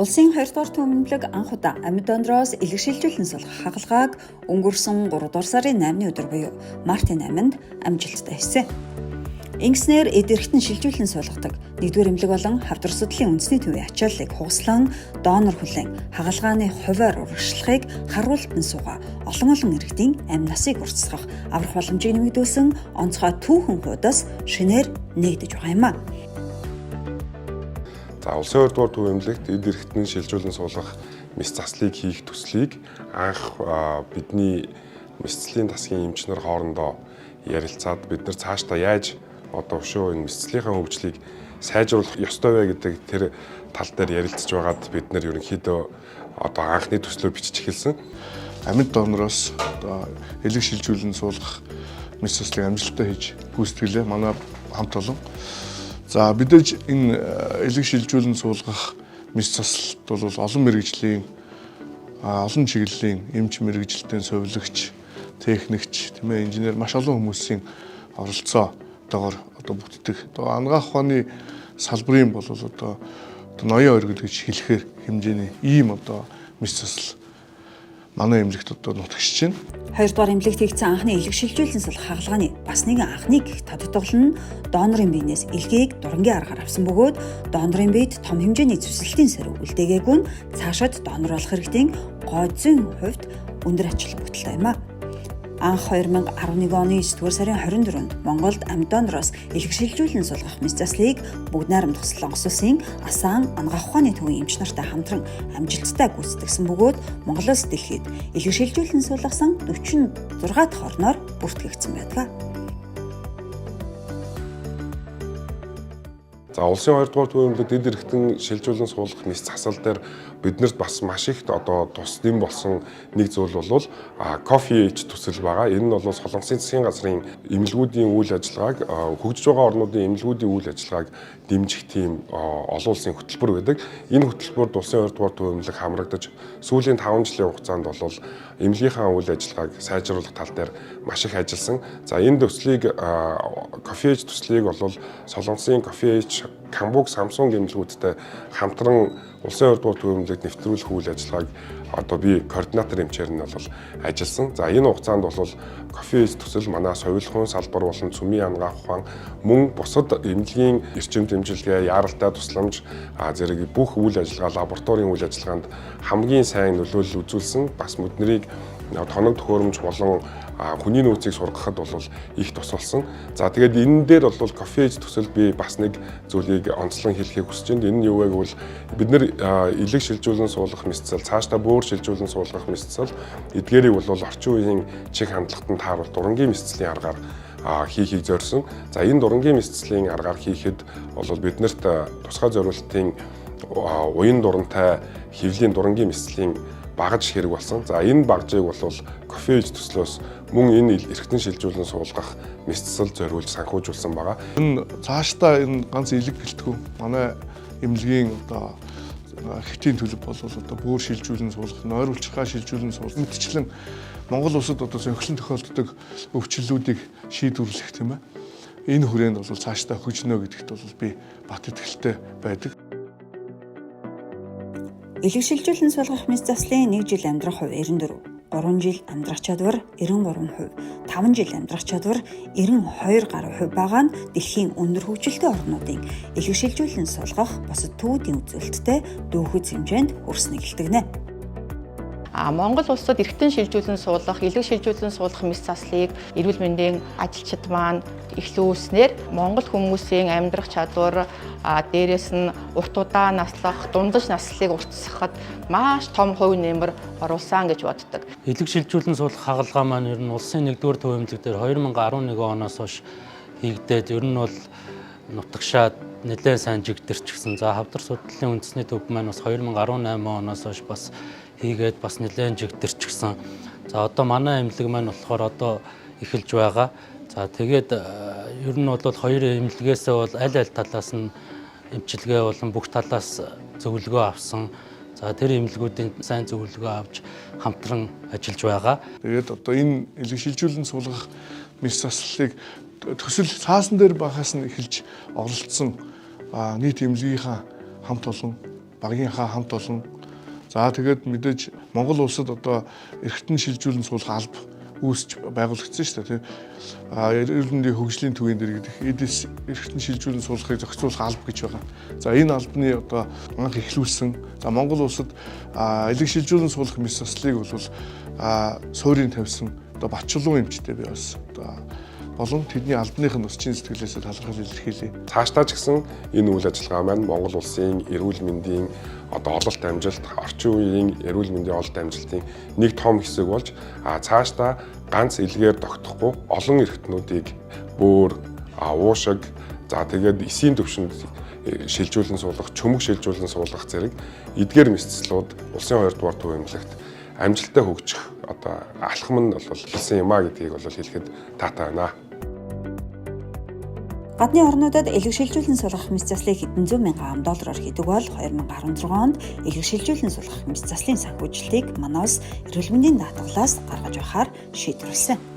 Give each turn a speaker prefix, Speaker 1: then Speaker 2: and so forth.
Speaker 1: Улсын 2 дугаар төмөнлөг анх удаа амьд дондроос илгэшилжүүлэн сулгах хагалгааг өнгөрсөн 3 дугаар сарын 8-ны өдөр буюу мартын 8-нд амжилттай хийсэн. Ингэснээр эд эрхтэн шилжүүлэн суулгадаг 1-р эмнэлэг болон хавдар судлалын үндэсний төвийн ачааллыг хугаслан донор хүлээн хагалгааны хувиар урагшлахыг харуултан суугаа олон иргэдийн амь насыг уртасгах аврах боломжийг нэмэгдүүлсэн онцгой түүхэн хуудас шинээр нэгдэж байгаа юм а.
Speaker 2: За улсын 2 дугаар төв эмнэлэгт эд эрхтэн шилжүүлэн суулгах мэс заслыг хийх төслийг анх бидний мэсцлийн тасгийн эмчнэр хоорондоо ярилцаад бид нар цаашдаа яаж одоо өшөө энэ мэсцлийнхаа хөгжлийг сайжруулах ёстой вэ гэдэг тэр тал дээр ярилцж байгаад бид нар ерөнхийдөө одоо анхны төслөө бичиж эхэлсэн.
Speaker 3: Амьд донороос одоо элэг шилжүүлэн суулгах мэс заслыг амжилттай хийж гүйцэтгэлээ манай хамт олон. За бидэж энэ элэг шилжүүлэн суулгах мэс заслт бол олон мэргэжлийн олон чиглэлийн эмч мэргэжилтийн совилогч, техникч, тийм ээ инженер маш олон хүмүүсийн оролцоотойгоор одоо бүтдэг. Одоо анагаах ухааны салбарын бол одоо ноён оргил гэж хэлэхээр хэмжээний ийм одоо мэс засал манай эмнэлэгт одоо нутагшиж байна.
Speaker 1: 2 дугаар эмнэлэгт хийгдсэн анхны элэг шилжүүлэн сулгах хагалгааны бас нэгэн анхныг тодтогдол нь донорын биенээс элгийг дурангийн аргаар авсан бөгөөд донорын биед том хэмжээний цэцэрлэгтийн сөрөг үлдээгээгүй нь цаашид донор болох иргэдийн гойзын хувьд өндөр ачаалал бүтэлтэй юм а. Анх 2011 оны 9-р сарын 24-нд Монголд амьд донороос элэг шилжүүлэн сулгах мэс заслыг бүгд найрамдах Солонгос улсын Асаан анагаах ухааны төвийн эмч нартай хамтран амжилттай гүйцэтгэсэн бөгөөд Монголоос дэлхийд элэг шилжүүлэн суулгасан 46 дахь орноор бүртгэгдсэн байдаг.
Speaker 2: За улсын 2 дугаар төв эмнэлэгт эд эрхтэн шилжүүлэн суулгах мэс засал дээр биднэрт бас маш их одоо тус дэм болсон нэг зүйл бол кофе ээж төсөл байгаа. Энэ нь бол Солонгосын засгийн газрын эмнэлгүүдийн үйл ажиллагааг хөгжиж байгаа орнуудын эмнэлгүүдийн үйл ажиллагааг дэмжих тийм олон улсын хөтөлбөр байдаг. Энэ хөтөлбөрт улсын 2 дугаар төв эмнэлэг хамрагдаж сүүлийн 5 жилийн хугацаанд бол эмнэлгийнхаа үйл ажиллагааг сайжруулах тал дээр маш их ажилласан. За энэ төслийг кофе ээж төслийг бол Солонгосын кофе ээж Камбук, Самсунг эмнэлгүүдтэй хамтран улсын 2 дугаар төв эмнэлэгт нэвтрүүлэх үйл ажиллагааг одоо би координатор эмчээр нь бол ажилласан. За энэ хугацаанд бол кофе ээж төсөл манай совилгын салбар болон цөмийн анагаах ухаан мөн бусад эмнэлгийн эрчим дэмжлэгээ, яаралтай тусламж зэрэг бүх үйл ажиллагаа, лабораторийн үйл ажиллагаанд хамгийн сайн нөлөөлөл үзүүлсэн. Бас бидний тоног төхөөрөмж болон хүний нөөцийг сургахад бол их тус болсон. За тэгээд энэ дээр бол кофе ээж төсөл би бас нэг зүйлийг онцлон хэлхийг хүсэж байна. Энэ нь юу вэ гэвэл бид нэр элэг шилжүүлэн суулгах мэс засал, цаашдаа бөөр шилжүүлэн суулгах мэс засал эдгээрийг бол орчин үеийн чиг хандлагатанд тааруул дурангийн мэс заслын аргаар хийхийг зорьсон. За энэ дурангийн мэс заслын аргаар хийхэд бол биднэрт тусгай зорилтын уян дурантай хэвлийн дурангийн мэс заслын багаж хэрэг болсон. За энэ багажийг бол кофе ээж төслөөс мөн энэ эрхтэн шилжүүлэн суулгах мэс засал зориулж санхүүжүүлсэн байгаа.
Speaker 3: Энэ цаашдаа энэ ганц элэг гэлтгүү манай эмнэлгийн одоо хэвтийн төлөв бол одоо бөөр шилжүүлэн суулгах, нойр улчирхай шилжүүлэн суулгах мэтчлэн Монгол улсад одоо зохиолон тохиолддог өвчлөлүүдийг шийдвэрлэх тийм ээ. Энэ хүрээнд бол цаашдаа хөгжнө гэдэгт бол би бат итгэлтэй байдаг.
Speaker 1: Элэг шилжүүлэн суулгах мэс заслын 1 жил амьдрах хувь 94, 3 жил амьдрах чадвар 93%, 5 жил амьдрах чадвар 92 гаруй хувь байгаа нь дэлхийн өндөр хөгжилтэй орнуудын элэг шилжүүлэн суулгах бусад төвүүдийн үзүүлэлттэй дүүхэд хэмжээнд хүрснийг илтгэнэ.
Speaker 4: Монгол улсад эрхтэн шилжүүлэн суулгах, элэг шилжүүлэн суулгах мэс заслыг эрүүл мэндийн ажилчид маань эхлүүлснээр Монгол хүмүүсийн амьдрах чадвар дээрээс нь урт удаа наслах, дундаж наслыг уртасгахад маш том хувь нэмэр оруулсан гэж боддог.
Speaker 5: Элэг шилжүүлэн суулгах хагалгаа маань ер нь улсын 1-р төв эмнэлэг дээр 2011 оноос хойш хийгдээд ер нь бол нутагшаад нэлээд сайн жигдэрчсэн. За хавдар судлалын үндэсний төв маань бас 2018 оноос хойш бас хийгээд бас нэлээд жигдэрчсэн. За одоо манай эмнэлэг маань болохоор одоо эхэлж байгаа. За тэгээд ер нь бол хоёр эмнэлгээсээ бол аль талаас нь эмчилгээ болон бүх талаас зөвлөгөө авсан. За тэр эмнэлгүүдийн сайн зөвлөгөө авч хамтран ажиллаж байгаа.
Speaker 3: Тэгээд одоо энэ элэг шилжүүлэн суулгах мэс заслыг төсөл цаасан дээр багаас нь эхэлж оролцсон нийт эмнэлгийнхаа хамт олон багийнхаа хамт олон. За тэгээд мэдээж Монгол улсад одоо эргэтэн шилжүүлэн суулгах алба үүсч байгуулагдсан шүү дээ. Эрүүл мэндийн хөгжлийн төвийн дэргэдэх эдис эргэтэн шилжүүлэн суулгахыг зохицуулах алба гэж байгаа. За энэ албаны одоо анх эхлүүлсэн. За Монгол улсад элэг шилжүүлэн суулгах мэс заслыг бол суурийн тавьсан одоо Батчулуун эмчтэй би бас одоо болон тэдний албаных нь бас чин сэтгэлээсээ талархал илэрхийлье.
Speaker 2: Цаашдаа ч гэсэн энэ үйл ажиллагаа маань Монгол улсын эрүүл мэндийн одоо ололт амжилт, орчин үеийн эрүүл мэндийн ололт амжилтын нэг том хэсэг болж цаашдаа ганц илгээр тогтохгүй олон эрхтнүүдийг бөөр, уушиг, за тэгээд эсийн төвшөнд шилжүүлэн суулгах, чөмөг шилжүүлэн суулгах зэрэг эдгээр мэс-заслууд улсын 2 дугаар төв эмнэлэгт амжилттай хөгжих одоо алхам нь бол хэлсэн юм а гэдгийг бол хэлэхэд таатай байна.
Speaker 1: Гадны орнуудад элэг шилжүүлэн суулгах мэс заслыг хэдэн зуун мянган $10 хийдэг бол 2016 онд элэг шилжүүлэн суулгах мэс заслын санхүүжилтийг манай улс эрүүл мэндийн даатгалаас гаргаж байхаар шийдвэрлсэн.